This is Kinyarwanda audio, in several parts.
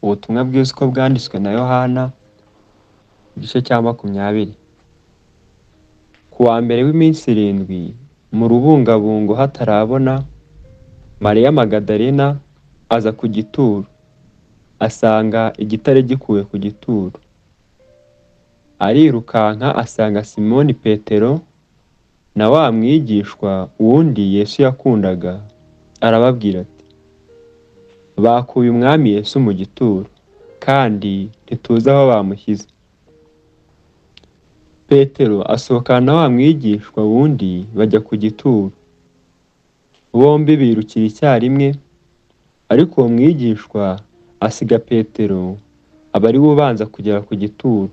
Ubutumwa bwiza uko bwanditswe na Yohana, igice cya 20. Ku wa mbere w'iminsi 7, mu rubungabungo hatarabona, Mariya Magadalena aza ku gituro, asanga igitare gikuwe ku gituro. Arirukanka asanga Simoni Petero na wa mwigishwa wundi Yesu yakundaga, arababwira ati, bakuye umwami Yesu mu gituro, kandi ntituzi aho bamushyize. Petero asohokana na wa mwigishwa wundi bajya ku gituro. Bombi birukira icyarimwe, ariko uwo mwigishwa asiga Petero aba ari we ubanza kugera ku gituro.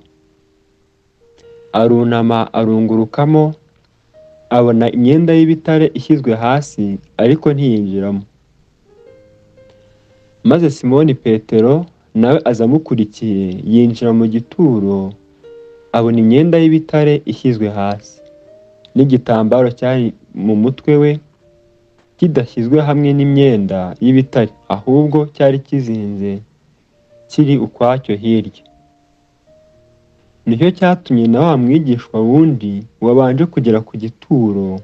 Arunama arungurukamo, abona imyenda y'ibitare ishyizwe hasi, ariko ntiyinjiramo. Maze Simoni Petero nawe aza amukurikiye, yinjira mu gituro, abona imyenda y'ibitare ishyizwe hasi, n'igitambaro cyari mu mutwe we kidashyizwe hamwe n'imyenda y'ibitare, ahubwo cyari kizinze kiri ukwacyo hirya. Nicyo cyatumye na wa mwigishwa wundi wabanje kugera ku gituro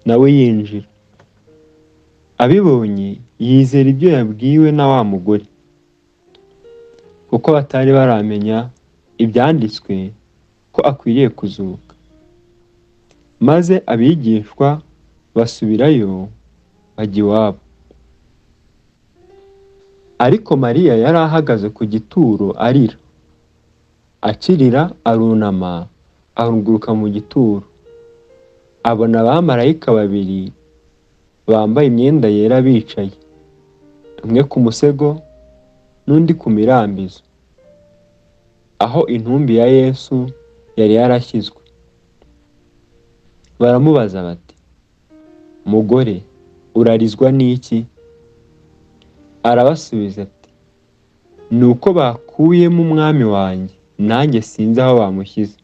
nawe yinjira. Abibonye yizera ibyo yabwiwe na wa mugore, kuko batari baramenya ibyanditswe ko akwiriye kuzuka. Maze abigishwa basubirayo bajya iwabo. Ariko Mariya yari ahagaze ku gituro arira. Akirira arunama ahunguruka mu gituro, abona abamarayika 2 bambaye imyenda yera bicaye, umwe ku musego n'undi ku mirambizo, aho intumbi ya Yesu yari yarashyizwe. Baramubaza bati, mugore, urarizwa n'iki? Arabasubiza ati, ni uko bakuyemo umwami wanjye, nanjye sinzi aho bamushyize.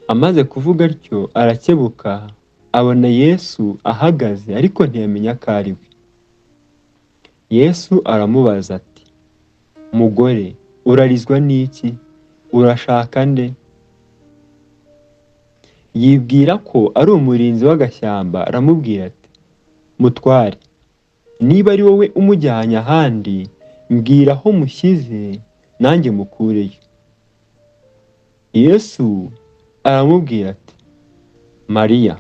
Amaze kuvuga atyo arakebuka, abona Yesu ahagaze, ariko ntiyamenya ko ari we. Yesu aramubaza ati, mugore, urarizwa n'iki? Urashaka nde? Yibwira ko ari umurinzi w'agashyamba, aramubwira ati, mutware, niba ari wowe umujyanye ahandi, mbwira aho mushyize nanjye mukureyo. Yesu aramubwira ati, Mariya.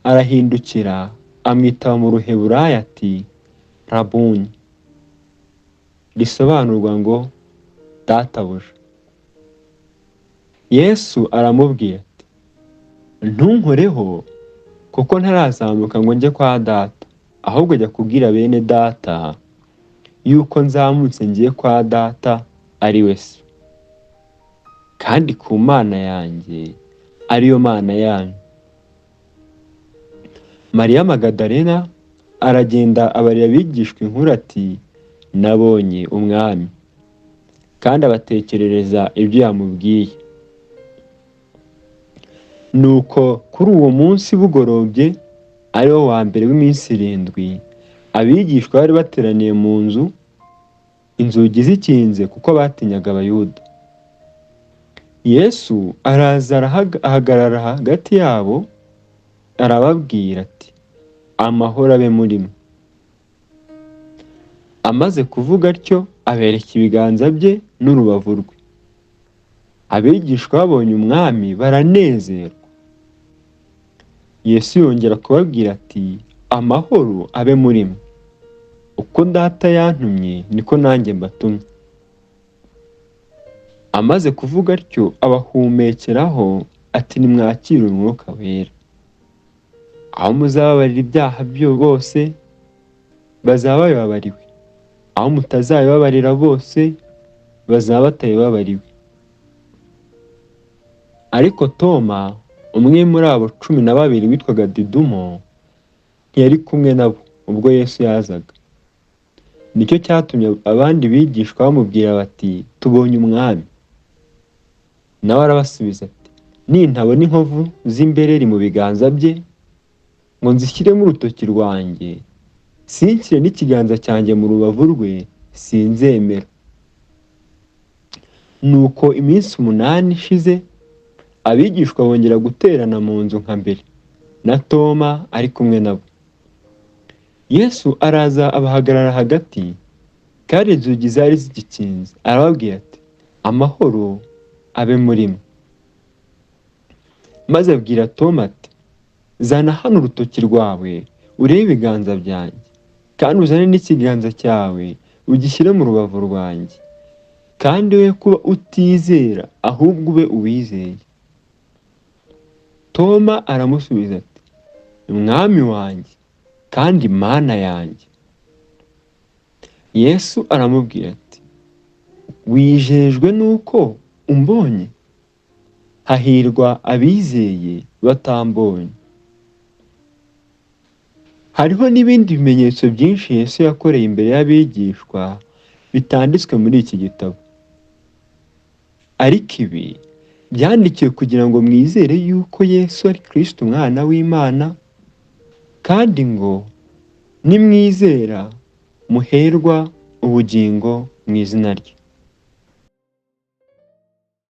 Arahindukira amwitaba mu ruheburayo ati, Rabuni, risobanurwa ngo databuja. Yesu aramubwira ati, ntunkoreho, kuko ntarazamuka ngo njye kwa data, ahubwo jya kubwira bene data yuko nzamutse ngiye kwa data ari we se, kandi ku Mana yanjye ariyo Mana yanyu. Mariya Magadalena aragenda abarira abigishwa inkuru ati, nabonye umwami, kandi abatekerereza ibyo yamubwiye. Nuko kuri uwo munsi bugorobye, ari wo wa mbere w'iminsi 7, abigishwa bari bateraniye mu nzu, inzugi zikinze kuko batinyaga Abayuda. Yesu araza ahagarara hagati yabo, arababwira ati, amahoro abe muri mwe. Amaze kuvuga atyo abereka ibiganza bye n'urubavu rwe. Abigishwa babonye umwami baranezerwa. Yesu yongera kubabwira ati, amahoro abe muri mwe. Uko data yantumye niko nanjye mbatumye. Amaze kuvuga atyo abahumekeraho ati, nimwakire umwuka wera. Aho muzababarira ibyaha byo bose, bazaba bababariwe. Aho mutazabibabarira bose, bazaba batabibabariwe. Ariko Toma, umwe muri abo 12 witwaga Didumo, ntiyari kumwe nabo ubwo Yesu yazaga. Nicyo cyatumye abandi bigishwa bamubwira bati, tubonye umwami. Nawe arabasubiza ati, nintabona inkovu z'imbereri mu biganza bye, ngo nzishyiremo urutoki rwanjye, sinshyire n'ikiganza cyanjye mu rubavu rwe, sinzemera. Nuko iminsi 8 ishize, abigishwa bongera guterana mu nzu nka mbere, na Toma ari kumwe nabo. Yesu araza abahagarara hagati, kandi inzugi zari zigikinze, arababwira ati, amahoro abe muri mwe. Maze abwira Toma ati, zana hano urutoki rwawe urebe ibiganza byanjye, kandi uzane n'ikiganza cyawe ugishyire mu rubavu rwanjye, kandi we kuba utizera ahubwo ube uwizeye. Toma aramusubiza ati, mwami wanjye kandi mana yanjye. Yesu aramubwira ati, wijejwe nuko umbonye? Hahirwa abizeye batambonye. Hariho n'ibindi bimenyetso byinshi Yesu yakoreye imbere y'abigishwa bitanditswe muri iki gitabo, ariko ibi byandikiwe kugira ngo mwizere yuko Yesu ari Kristo umwana w'Imana, kandi ngo nimwizera muherwa ubugingo mu izina rye.